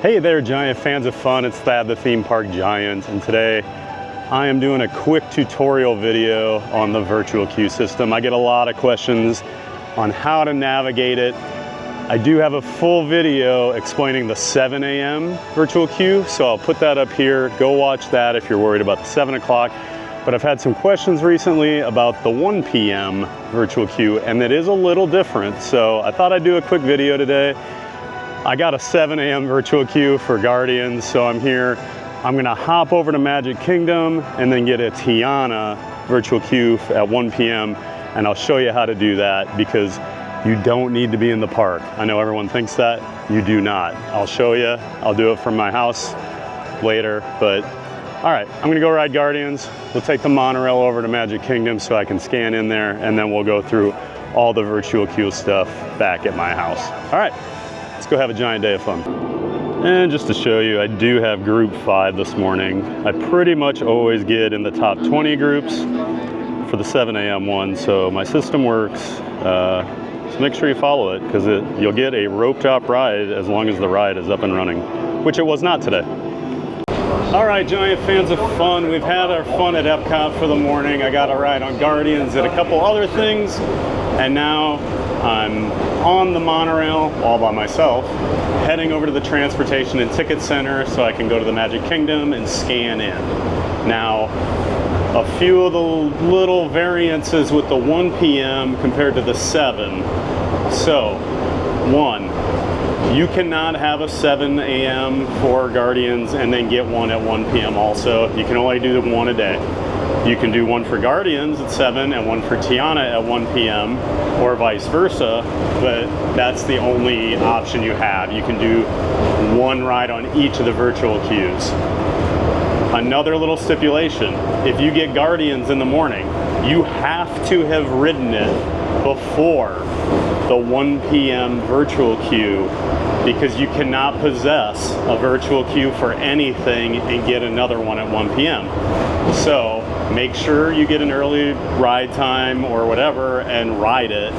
Hey there, giant fans of fun. It's Thad, the theme park giant, and today I am doing a quick tutorial video on the virtual queue system. I get a lot of questions on how to navigate it. I do have a full video explaining the 7 a.m. virtual queue, so I'll put that up here. Go watch that if you're worried about the 7 o'clock. But I've had some questions recently about the 1 p.m. virtual queue, and it is a little different, so I thought I'd do a quick video today. I got a 7 a.m. virtual queue for Guardians, so I'm here. I'm gonna hop over to Magic Kingdom and then get a Tiana virtual queue at 1 p.m. and I'll show you how to do that because you don't need to be in the park. I know everyone thinks that, you do not. I'll show you, I'll do it from my house later, but all right, I'm gonna go ride Guardians. We'll take the monorail over to Magic Kingdom so I can scan in there, and then we'll go through all the virtual queue stuff back at my house. All right, let's go have a giant day of fun. And just to show you, I do have group 5 this morning. I pretty much always get in the top 20 groups for the 7 a.m. one, so my system works. So make sure you follow it because you'll get a rope drop ride as long as the ride is up and running, which it was not today. All right, giant fans of fun, we've had our fun at Epcot for the morning. I got a ride on Guardians and a couple other things, and now I'm on the monorail all by myself, heading over to the Transportation and Ticket Center so I can go to the Magic Kingdom and scan in. Now, a few of the little variances with the 1 p.m. compared to the 7. So, 1, you cannot have a 7 a.m. for Guardians and then get one at 1 p.m. also. You can only do one a day. You can do one for Guardians at 7 and one for Tiana at 1 p.m. or vice versa, but that's the only option you have. You can do one ride on each of the virtual queues. Another little stipulation, if you get Guardians in the morning, you have to have ridden it before the 1 p.m. virtual queue because you cannot possess a virtual queue for anything and get another one at 1 p.m. So make sure you get an early ride time or whatever and ride it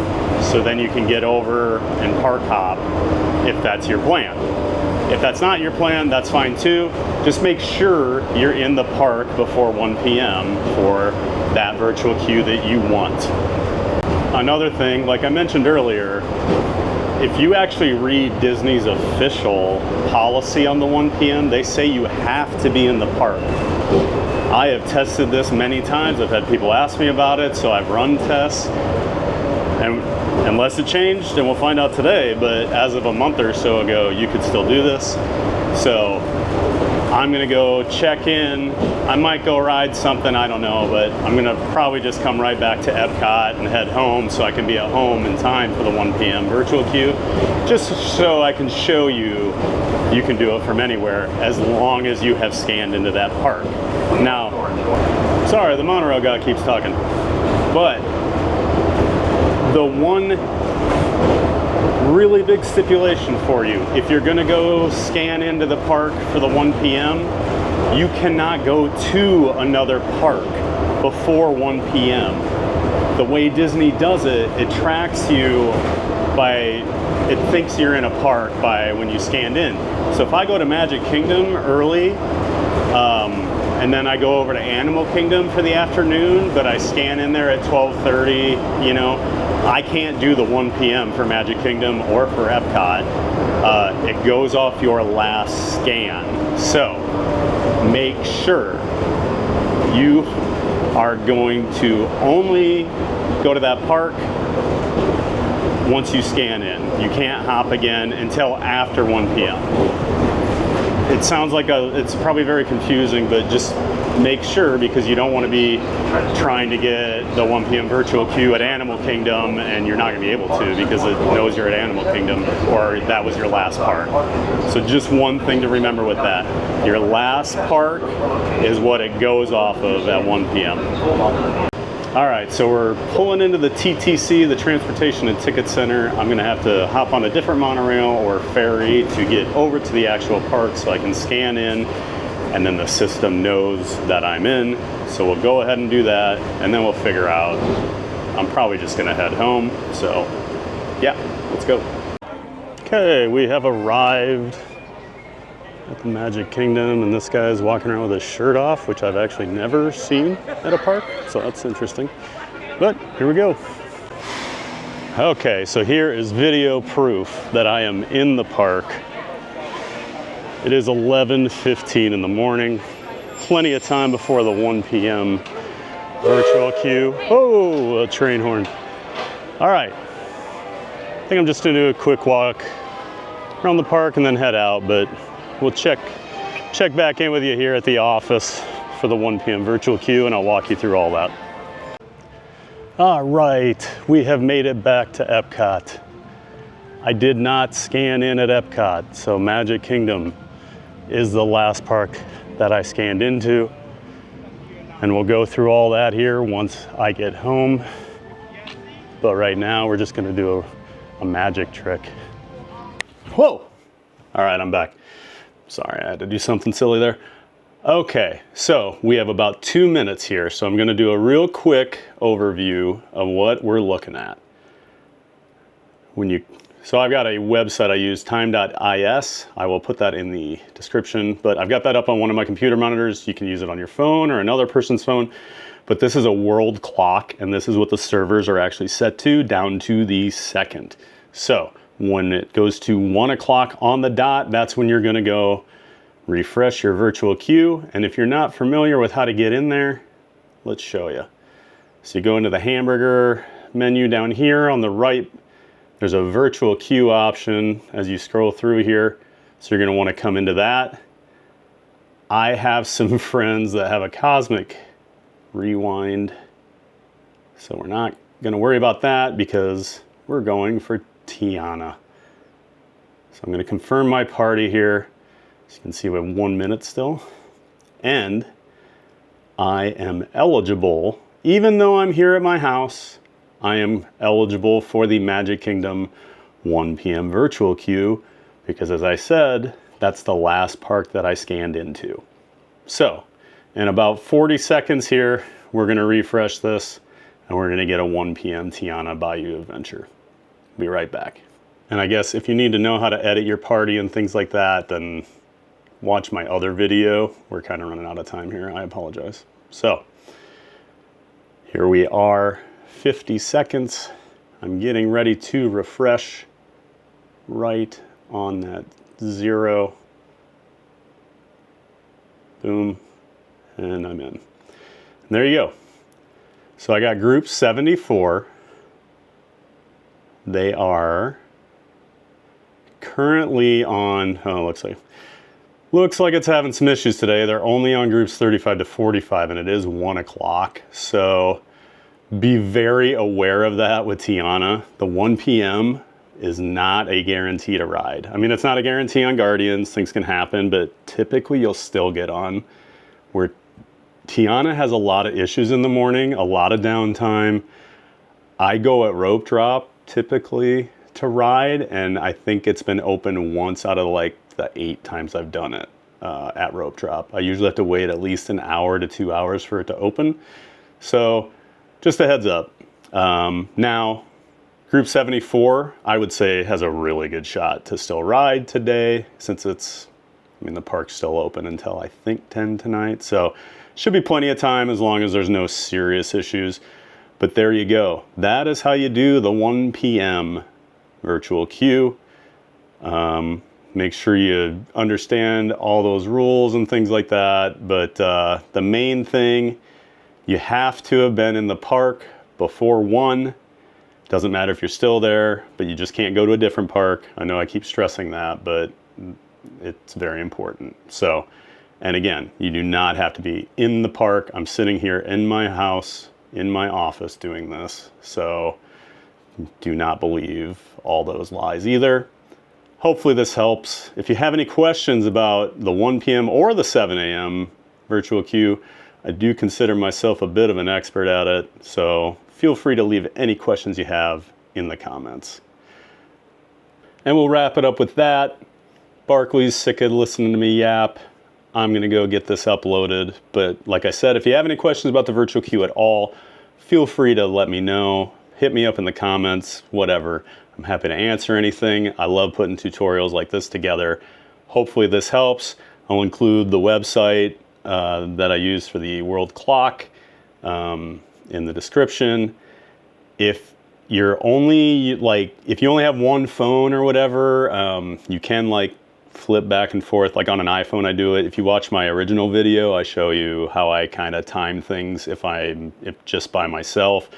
so then you can get over and park hop if that's your plan. If that's not your plan, that's fine too. Just make sure you're in the park before 1 p.m. for that virtual queue that you want. Another thing, like I mentioned earlier, if you actually read Disney's official policy on the 1 p.m., they say you have to be in the park. I have tested this many times. I've had people ask me about it, so I've run tests. And unless it changed, and we'll find out today, but as of a month or so ago, you could still do this. So I'm gonna go check in. I might go ride something, I don't know, but I'm gonna probably just come right back to Epcot and head home so I can be at home in time for the 1 p.m. virtual queue, just so I can show you you can do it from anywhere as long as you have scanned into that park. Now, sorry, the monorail guy keeps talking, but the one really big stipulation for you, if you're gonna go scan into the park for the 1 p.m., you cannot go to another park before 1 p.m. The way Disney does it, it tracks you by, it thinks you're in a park by when you scanned in. So if I go to Magic Kingdom early, and then I go over to Animal Kingdom for the afternoon, but I scan in there at 12:30, you know, I can't do the 1 p.m. for Magic Kingdom or for Epcot. It goes off your last scan. So make sure you are going to only go to that park once you scan in. You can't hop again until after 1 p.m. It sounds like it's probably very confusing, but just make sure, because you don't want to be trying to get the 1 p.m. virtual queue at Animal Kingdom and you're not going to be able to because it knows you're at Animal Kingdom or that was your last park. So just one thing to remember with that. Your last park is what it goes off of at 1 p.m. All right, so we're pulling into the TTC, the Transportation and Ticket Center. I'm gonna have to hop on a different monorail or ferry to get over to the actual park so I can scan in, and then the system knows that I'm in. So we'll go ahead and do that, and then we'll figure out. I'm probably just gonna head home, so yeah, let's go. Okay, we have arrived at the Magic Kingdom, and this guy's walking around with his shirt off, which I've actually never seen at a park, so that's interesting. But here we go. Okay, so here is video proof that I am in the park. It is 11:15 in the morning, plenty of time before the 1 p.m. virtual queue. Oh, a train horn. All right, I think I'm just gonna do a quick walk around the park and then head out, but we'll check back in with you here at the office for the 1 p.m. virtual queue, and I'll walk you through all that. All right, we have made it back to Epcot. I did not scan in at Epcot, so Magic Kingdom is the last park that I scanned into, and we'll go through all that here once I get home. But right now, we're just gonna do a magic trick. Whoa! All right, I'm back. Sorry, I had to do something silly there. Okay, so we have about 2 minutes here, so I'm gonna do a real quick overview of what we're looking at. So I've got a website I use, time.is. I will put that in the description, but I've got that up on one of my computer monitors. You can use it on your phone or another person's phone. But this is a world clock, and this is what the servers are actually set to, down to the second. So when it goes to 1 o'clock on the dot, that's when you're gonna go refresh your virtual queue. And if you're not familiar with how to get in there, let's show you. So you go into the hamburger menu down here on the right, there's a virtual queue option as you scroll through here. So you're gonna wanna come into that. I have some friends that have a cosmic rewind, so we're not going to worry about that because we're going for Tiana. So I'm going to confirm my party here. So you can see we have 1 minute still, and I am eligible, even though I'm here at my house, I am eligible for the Magic Kingdom 1 p.m. virtual queue because, as I said, that's the last park that I scanned into. So in about 40 seconds here, we're gonna refresh this and we're gonna get a 1 p.m. Tiana Bayou adventure. Be right back. And I guess if you need to know how to edit your party and things like that, then watch my other video. We're kind of running out of time here, I apologize. So here we are, 50 seconds. I'm getting ready to refresh right on that 0. Boom. And I'm in. And there you go. So I got group 74. They are currently on, looks like it's having some issues today. They're only on groups 35 to 45, and it is 1 o'clock. So be very aware of that with Tiana. The 1 p.m. is not a guarantee to ride. I mean, it's not a guarantee on Guardians. Things can happen, but typically you'll still get on. Where Tiana has a lot of issues in the morning, a lot of downtime. I go at rope drop typically to ride, and I think it's been open once out of like the 8 times I've done it at rope drop. I usually have to wait at least an hour to 2 hours for it to open. So just a heads up. Now, group 74, I would say has a really good shot to still ride today since the park's still open until I think 10 tonight. So should be plenty of time as long as there's no serious issues. But there you go. That is how you do the 1 p.m. virtual queue. Make sure you understand all those rules and things like that. But the main thing, you have to have been in the park before 1. Doesn't matter if you're still there, but you just can't go to a different park. I know I keep stressing that, but it's very important. So, and again, you do not have to be in the park. I'm sitting here in my house, in my office doing this. So do not believe all those lies either. Hopefully this helps. If you have any questions about the 1 p.m. or the 7 a.m. virtual queue, I do consider myself a bit of an expert at it. So feel free to leave any questions you have in the comments. And we'll wrap it up with that. Barkley's sick of listening to me yap. I'm gonna go get this uploaded. But like I said, if you have any questions about the virtual queue at all, feel free to let me know. Hit me up in the comments, whatever. I'm happy to answer anything. I love putting tutorials like this together. hopefully this helps. I'll include the website that I use for the world clock in the description. If you're only if you only have one phone or whatever, you can flip back and forth. Like on an iPhone, I do it. If you watch my original video, I show you how I kind of time things if just by myself.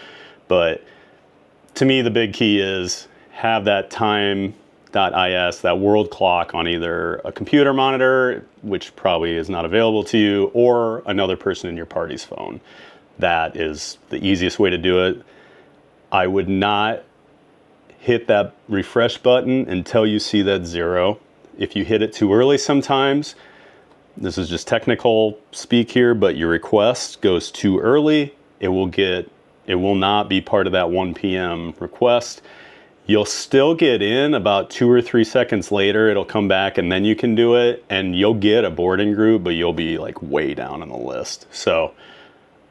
But to me, the big key is have that time.is, that world clock on either a computer monitor, which probably is not available to you, or another person in your party's phone. That is the easiest way to do it. I would not hit that refresh button until you see that 0. If you hit it too early sometimes, this is just technical speak here, but your request goes too early, it will not be part of that 1 p.m. request. You'll still get in about 2 or 3 seconds later, it'll come back and then you can do it, and you'll get a boarding group, but you'll be way down on the list. So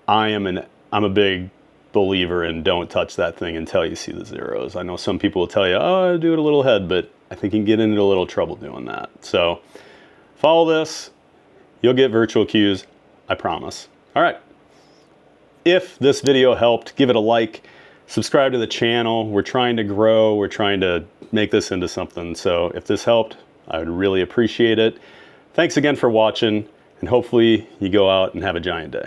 I'm a big believer in don't touch that thing until you see the 0s. I know some people will tell you, oh, do it a little ahead, but I think you can get into a little trouble doing that. So follow this, you'll get virtual queues, I promise. All right. If this video helped, give it a like, subscribe to the channel. We're trying to grow, we're trying to make this into something. So if this helped, I would really appreciate it. Thanks again for watching, and hopefully you go out and have a giant day.